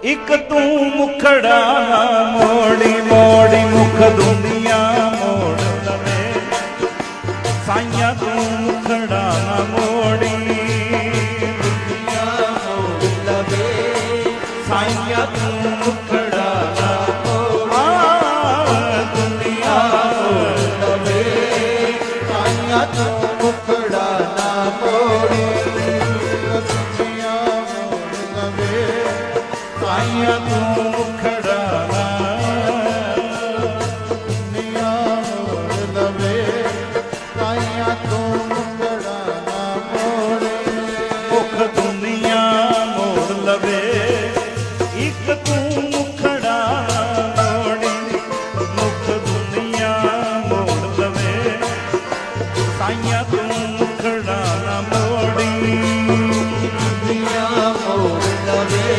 ਇੱਕ ਤੂੰ ਮੁਖੜਾ ਨਾ ਮੋੜੀ ਮੋੜੀ ਮੁਖ ਦੁਨੀਆ ਮੋੜ ਲਵੇ ਸਾਈਆਂ ਤੂੰ ਮੁਖੜਾ ਨਾ ਮੋੜੀ ਦੁਨੀਆ ਮੋੜ ਲਵੇ ਸਾਈਆਂ ਤੂੰ ਮੁਖੜਾ ਨਾ ਮੋੜੀ ਦੁਨੀਆ ਮੋੜ ਲਵੇ ਸਾਈਆਂ ਤੂੰ ਮੁਖੜਾ ਨਾ ਮੋੜੀ ਦੁਨੀਆ ਮੋੜ ਲਵੇ ਸਾਈਆਂ ਤੂੰ ਮੁਖੜਾ ਨਾ ਦੁਨੀਆ ਮੋੜ ਲਵੇ ਸਾਈਆਂ ਤੂੰ ਮੁਖੜਾ ਨਾ ਮੋੜੇ ਮੁਖ ਦੁਨੀਆ ਮੋੜ ਲਵੇ ਇੱਕ ਤੂੰ ਮੁਖੜਾ ਨਾ ਮੋੜੀ ਮੁਖ ਦੁਨੀਆ ਮੋੜ ਲਵੇ ਸਾਈਆਂ ਤੂੰ ਮੁਖੜਾ ਨਾ ਮੋੜੀ ਦੁਨੀਆ ਮੋੜ ਲਵੇ